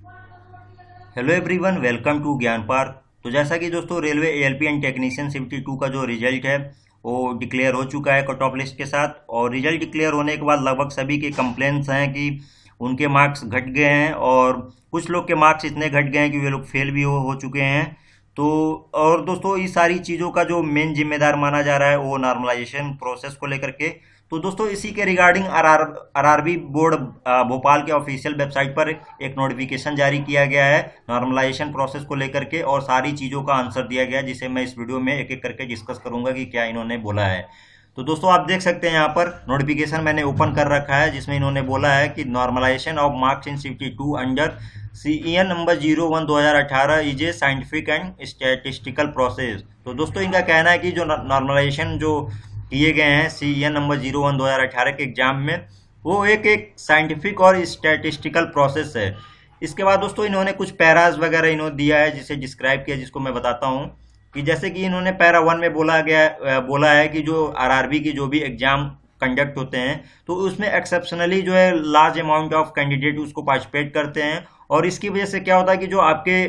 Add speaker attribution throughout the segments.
Speaker 1: Hello everyone, welcome to ज्ञान park. तो जैसा कि दोस्तों रेलवे एएलपी एंड टेक्नीशियन शिफ्टी 2 का जो रिजल्ट है वो डिक्लेयर हो चुका है कट ऑफ लिस्ट के साथ। और रिजल्ट डिक्लेयर होने के बाद लगभग सभी के कंप्लेंट्स हैं कि उनके मार्क्स घट गए हैं और कुछ लोग के मार्क्स इतने घट गए हैं कि वे लोग फेल भी हो चुके हैं। तो और दोस्तों इस सारी चीज़ों का जो मेन जिम्मेदार माना जा रहा है वो नॉर्मलाइजेशन प्रोसेस को लेकर के। तो दोस्तों इसी के रिगार्डिंग आरआरबी बोर्ड भोपाल के ऑफिशियल वेबसाइट पर एक नोटिफिकेशन जारी किया गया है नॉर्मलाइजेशन प्रोसेस को लेकर के, और सारी चीज़ों का आंसर दिया गया है जिसे मैं इस वीडियो में एक एक करके डिस्कस करूंगा कि क्या इन्होंने बोला है। तो दोस्तों आप देख सकते हैं यहाँ पर नोटिफिकेशन मैंने ओपन कर रखा है जिसमें इन्होंने बोला है कि normalization of marks in shift 2 under CEN number 01/2018 is a scientific and statistical process. तो दोस्तों इनका कहना है कि जो नॉर्मलाइजेशन जो किए गए हैं CEN नंबर 01/2018 के एग्जाम में वो एक साइंटिफिक और स्टैटिस्टिकल प्रोसेस है। इसके बाद दोस्तों इन्होंने कुछ पैराज वगैरह इन्होंने दिया है जिसे डिस्क्राइब किया, जिसको मैं बताता हूँ कि जैसे कि इन्होंने पैरा 1 में बोला है कि जो आरआरबी की जो भी एग्जाम कंडक्ट होते हैं तो उसमें एक्सेप्शनली जो है लार्ज अमाउंट ऑफ कैंडिडेट उसको पार्टिसिपेट करते हैं, और इसकी वजह से क्या होता है कि जो आपके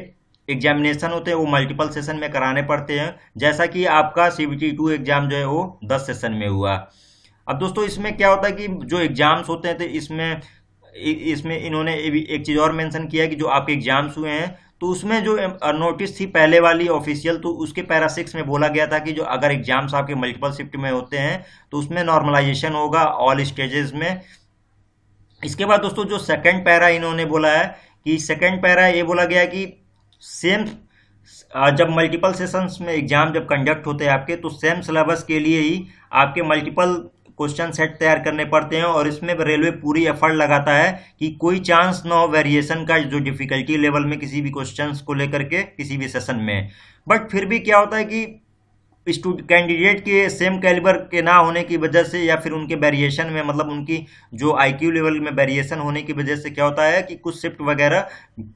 Speaker 1: एग्जामिनेशन होते हैं वो मल्टीपल सेशन में कराने पड़ते हैं, जैसा कि आपका CBT 2 एग्जाम जो है वो 10 सेशन में हुआ। अब दोस्तों इसमें क्या होता है कि जो एग्जाम्स होते हैं तो इसमें इन्होंने एक चीज़ और मेंशन किया है कि जो आपके एग्जाम्स हुए हैं तो उसमें जो नोटिस थी पहले वाली ऑफिशियल, तो उसके पैरा 6 में बोला गया था कि जो अगर एग्जाम्स आपके मल्टीपल शिफ्ट में होते हैं तो उसमें नॉर्मलाइजेशन होगा ऑल स्टेजेस में। इसके बाद दोस्तों जो सेकंड पैरा इन्होंने बोला है कि सेकंड पैरा ये बोला गया कि सेम जब मल्टीपल सेशंस में एग्जाम जब कंडक्ट होते हैं आपके तो सेम सिलेबस के लिए ही आपके मल्टीपल क्वेश्चन सेट तैयार करने पड़ते हैं, और इसमें रेलवे पूरी एफर्ट लगाता है कि कोई चांस ना हो वेरिएशन का जो डिफिकल्टी लेवल में किसी भी क्वेश्चंस को लेकर के किसी भी सेशन में। बट फिर भी क्या होता है कि कैंडिडेट के सेम कैलिबर के ना होने की वजह से या फिर उनके वेरिएशन में मतलब उनकी जो IQ लेवल में वेरिएशन होने की वजह से क्या होता है कि कुछ शिफ्ट वगैरह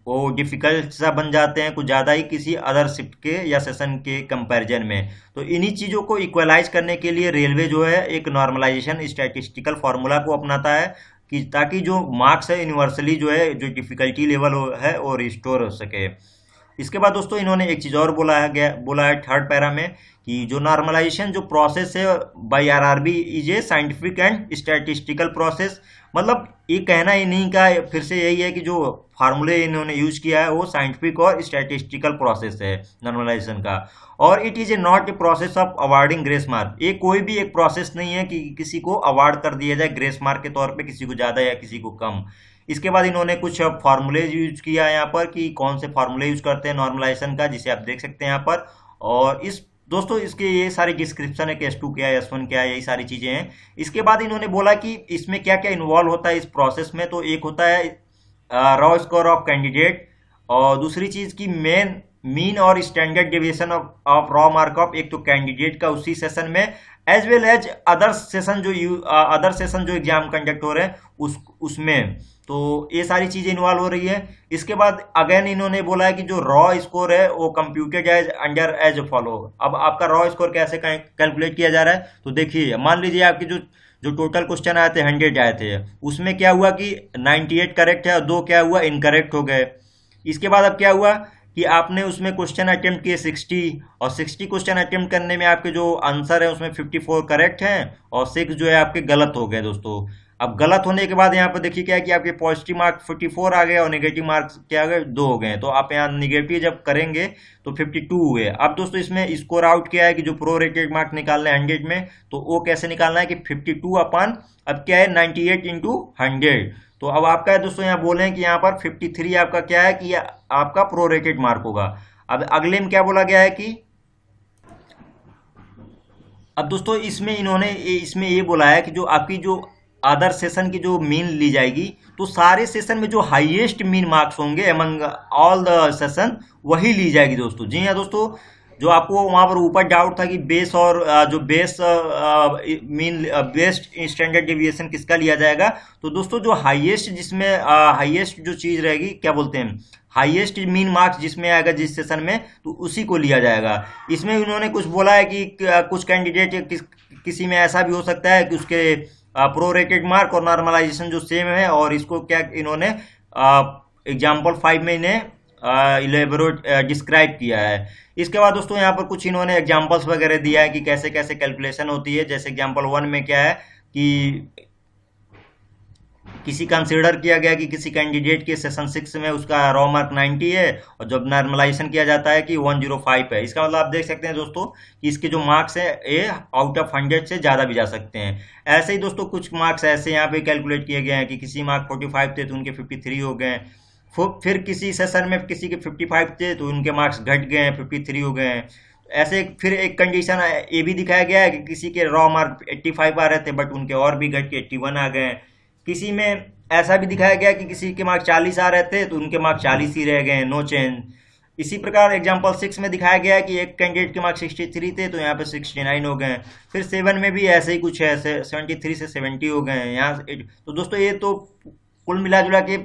Speaker 1: वो डिफिकल्ट सा बन जाते हैं कुछ ज़्यादा ही किसी अदर शिफ्ट के या सेशन के कंपैरिजन में। तो इन्हीं चीज़ों को इक्वलाइज करने के लिए रेलवे जो है एक नॉर्मलाइजेशन स्टैटिस्टिकल फार्मूला को अपनाता है कि ताकि जो मार्क्स है यूनिवर्सली जो है जो डिफिकल्टी लेवल है वो रिस्टोर हो सके। इसके बाद दोस्तों इन्होंने एक चीज़ और बोला है थर्ड पैरा में कि जो नॉर्मलाइजेशन जो प्रोसेस है by RRB is a scientific and statistical process. मतलब ये कहना ही नहीं का फिर से यही है कि जो फार्मूले इन्होंने यूज किया है वो साइंटिफिक और स्टैटिस्टिकल प्रोसेस है नॉर्मलाइजेशन का, और it is a not a process of awarding grace mark. ये कोई भी एक प्रोसेस नहीं है कि किसी को अवार्ड कर दिया जाए ग्रेस मार्क के तौर पे, किसी को ज़्यादा या किसी को कम। इसके बाद इन्होंने कुछ फार्मूले यूज किया है यहाँ पर कि कौन से फार्मूले यूज करते हैं नॉर्मलाइजेशन का, जिसे आप देख सकते हैं यहाँ पर। और इस दोस्तों इसके ये सारी डिस्क्रिप्शन है कि S2 क्या है S1 क्या है, यही सारी चीज़ें हैं। इसके बाद इन्होंने बोला कि इसमें क्या क्या इन्वॉल्व होता है इस प्रोसेस में। तो एक होता है रॉ स्कोर ऑफ कैंडिडेट, और दूसरी चीज़ की मीन और standard deviation of raw mark of एक तो कैंडिडेट का उसी सेशन में, as well as other session जो एग्जाम कंडक्ट हो रहे हैं उसमें। तो ये सारी चीज़ें इन्वॉल्व हो रही है। इसके बाद अगेन इन्होंने बोला है कि जो रॉ स्कोर है वो computed as under as follow. अब आपका रॉ स्कोर कैसे कैलकुलेट किया जा रहा है, तो देखिए मान लीजिए आपके जो जो टोटल क्वेश्चन आए थे 100 आए थे, उसमें क्या हुआ कि 98 करेक्ट है और 2 क्या हुआ इनकरेक्ट हो गए। इसके बाद अब क्या हुआ कि आपने उसमें क्वेश्चन अटेम्प्ट किए 60, और 60 क्वेश्चन अटेम्प्ट करने में आपके जो आंसर है उसमें 54 करेक्ट हैं और 6 जो है आपके गलत हो गए दोस्तों। अब गलत होने के बाद यहाँ पर देखिए क्या है कि आपके पॉजिटिव मार्क 54 आ गए और नेगेटिव मार्क्स क्या आ गए 2 हो गए। तो आप यहाँ नेगेटिव जब करेंगे तो 52 हुए। अब दोस्तों इसमें स्कोर आउट किया है कि जो प्रो रेटेड मार्क निकालना है 100 में, तो वो कैसे निकालना है कि 52 अपन अब क्या है 98 इंटू 100। तो अब आपका है दोस्तों यहाँ बोले हैं कि यहाँ पर 53 आपका क्या है कि आपका प्रो रेटेड मार्क होगा। अब अगले में क्या बोला गया है कि अब दोस्तों इसमें ये बोला है कि जो आपकी जो अदर सेशन की जो मीन ली जाएगी, तो सारे सेशन में जो हाईएस्ट मीन मार्क्स होंगे अमंग ऑल द सेशन वही ली जाएगी दोस्तों। जी हाँ दोस्तों, जो आपको वहाँ पर ऊपर डाउट था कि बेस और जो base mean best standard deviation किसका लिया जाएगा, तो दोस्तों जो हाईएस्ट जिसमें हाईएस्ट जो चीज़ रहेगी क्या बोलते हैं हाईएस्ट मीन मार्क्स जिसमें आएगा जिस सेशन में, तो उसी को लिया जाएगा। इसमें उन्होंने कुछ बोला है कि कुछ कैंडिडेट किसी में ऐसा भी हो सकता है कि उसके प्रो रेटेड मार्क और नॉर्मलाइजेशन जो सेम है, और इसको क्या इन्होंने एग्जाम्पल 5 में इन्हें इलेबोरेट डिस्क्राइब किया है। इसके बाद दोस्तों यहाँ पर कुछ इन्होंने एग्जाम्पल्स वगैरह दिया है कि कैसे कैसे कैलकुलेशन होती है। जैसे एग्जाम्पल 1 में क्या है कि किसी कंसिडर किया गया कि किसी कैंडिडेट के सेशन 6 में उसका रॉ मार्क 90 है और जब नॉर्मलाइजेशन किया जाता है कि 105 है। इसका मतलब आप देख सकते हैं दोस्तों कि इसके जो मार्क्स है ये आउट ऑफ 100 से ज़्यादा भी जा सकते हैं। ऐसे ही दोस्तों कुछ मार्क्स ऐसे यहाँ पे कैलकुलेट किए गए हैं कि किसी मार्क 45 थे तो उनके 53 हो गए। फिर किसी सेशन में किसी के 55 थे तो उनके मार्क्स घट गए हैं, 53 हो गए हैं। ऐसे फिर एक कंडीशन ये भी दिखाया गया है कि किसी के रॉ मार्क 85 आ रहे थे बट उनके और भी घट के 81 आ गए हैं। किसी में ऐसा भी दिखाया गया कि किसी के मार्क 40 आ रहे थे तो उनके मार्क 40 ही रह गए, नो चेंज। इसी प्रकार एग्जांपल 6 में दिखाया गया है कि एक कैंडिडेट के मार्क 63 थे तो यहाँ पे 69 हो गए। फिर 7 में भी ऐसे ही कुछ है, 73 से 70 हो गए हैं यहाँ। तो दोस्तों ये तो कुल मिला जुला के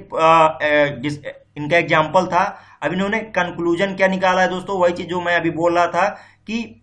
Speaker 1: इनका एग्जाम्पल था। अब इन्होंने कंक्लूजन क्या निकाला है दोस्तों, वही चीज जो मैं अभी बोल रहा था कि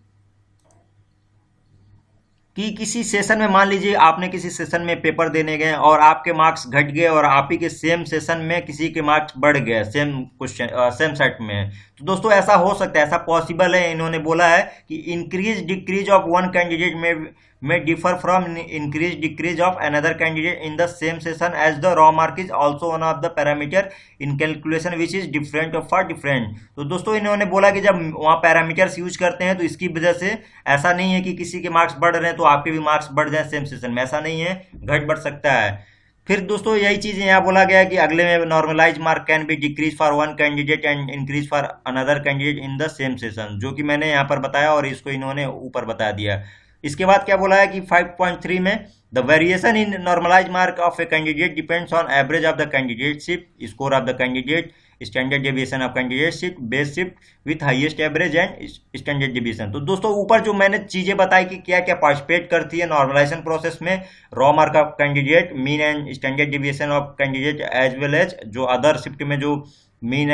Speaker 1: किसी सेशन में मान लीजिए आपने किसी सेशन में पेपर देने गए और आपके मार्क्स घट गए और आप ही के सेम सेशन में किसी के मार्क्स बढ़ गए सेम क्वेश्चन सेम सेट में। तो दोस्तों ऐसा हो सकता है, ऐसा पॉसिबल है। इन्होंने बोला है कि increase decrease of one candidate में differ from increase decrease of another candidate in the same session as the raw mark is also one of the parameter in calculation which is different for different. तो दोस्तों इन्होंने बोला कि जब वहाँ parameters use करते हैं तो इसकी वजह से ऐसा नहीं है कि किसी के मार्क्स बढ़ रहे हैं तो आपके भी मार्क्स बढ़ जाए सेम सेशन में, ऐसा नहीं है, घट बढ़ सकता है। फिर दोस्तों यही चीज यहाँ बोला गया है कि अगले में normalise mark can be decrease for one candidate and increase for another candidate in the same session, जो कि मैंने यहाँ पर बताया और इसको इन्होंने ऊपर बता दिया। इसके बाद क्या बोला है कि 5.3 में the variation in normalize mark of a candidate depends on average of the candidateship score of the candidate, standard deviation of candidateship, base shift with highest average and standard deviation. तो दोस्तों ऊपर जो मैंने चीजें बताई कि क्या क्या पार्टिसिपेट करती है नॉर्मलाइजेशन प्रोसेस में, raw mark of candidate, mean and standard deviation of candidate as well as जो अदर शिफ्ट में जो मीन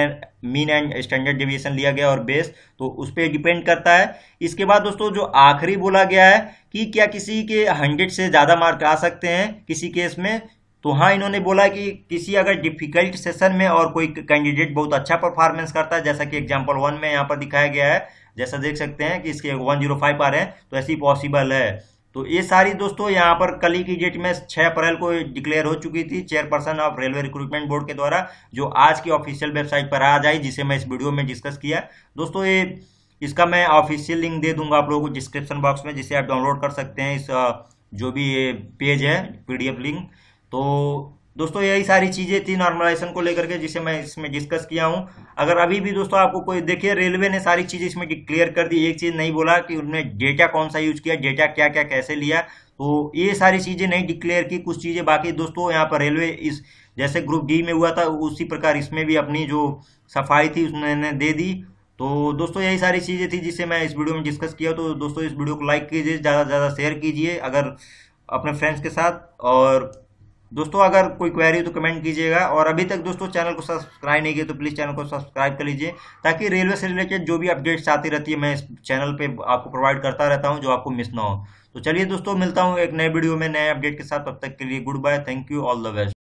Speaker 1: एंड स्टैंडर्ड डेविएशन लिया गया और बेस, तो उस पर डिपेंड करता है। इसके बाद दोस्तों जो आखिरी बोला गया है कि क्या किसी के 100 से ज़्यादा मार्क आ सकते हैं किसी केस में, तो हाँ इन्होंने बोला कि किसी अगर डिफिकल्ट सेशन में और कोई कैंडिडेट बहुत अच्छा परफॉर्मेंस करता है, जैसा कि एग्जांपल 1 में यहाँ पर दिखाया गया है, जैसा देख सकते हैं कि इसके 105 आ रहे हैं, तो ऐसी पॉसिबल है। तो ये सारी दोस्तों यहाँ पर कल ही की डेट में 6 अप्रैल को डिक्लेयर हो चुकी थी chairperson of railway recruitment board के द्वारा, जो आज की ऑफिशियल वेबसाइट पर आ जाए, जिसे मैं इस वीडियो में डिस्कस किया। दोस्तों ये इसका मैं ऑफिशियल लिंक दे दूंगा आप लोगों को डिस्क्रिप्शन बॉक्स में, जिसे आप डाउनलोड कर सकते हैं इस जो भी ये पेज है पीडीएफ लिंक। तो दोस्तों यही सारी चीजें थी नॉर्मलाइजेशन को लेकर के जिसे मैं इसमें डिस्कस किया हूं। अगर अभी भी दोस्तों आपको कोई देखिए रेलवे ने सारी चीजें इसमें क्लियर कर दी, एक चीज नहीं बोला कि उन्होंने डेटा कौन सा यूज किया, डेटा क्या क्या कैसे लिया, तो ये सारी चीजें नहीं डिक्लेयर की, कुछ चीजें बाकी दोस्तों यहाँ पर रेलवे इस जैसे ग्रुप डी में हुआ था उसी प्रकार इसमें भी अपनी जो सफाई थी उसने दे दी। तो दोस्तों यही सारी चीजें थी जिसे मैं इस वीडियो में डिस्कस किया। तो दोस्तों इस वीडियो को लाइक कीजिए, ज़्यादा से ज़्यादा शेयर कीजिए अगर अपने फ्रेंड्स के साथ, और दोस्तों अगर कोई क्वेरी हो तो कमेंट कीजिएगा। और अभी तक दोस्तों चैनल को सब्सक्राइब नहीं किया तो प्लीज़ चैनल को सब्सक्राइब कर लीजिए, ताकि रेलवे से रिलेटेड जो भी अपडेट्स आती रहती है मैं इस चैनल पे आपको प्रोवाइड करता रहता हूं, जो आपको मिस ना हो। तो चलिए दोस्तों मिलता हूं एक नए वीडियो में नए अपडेट के साथ, तब तक के लिए goodbye, thank you, all the best.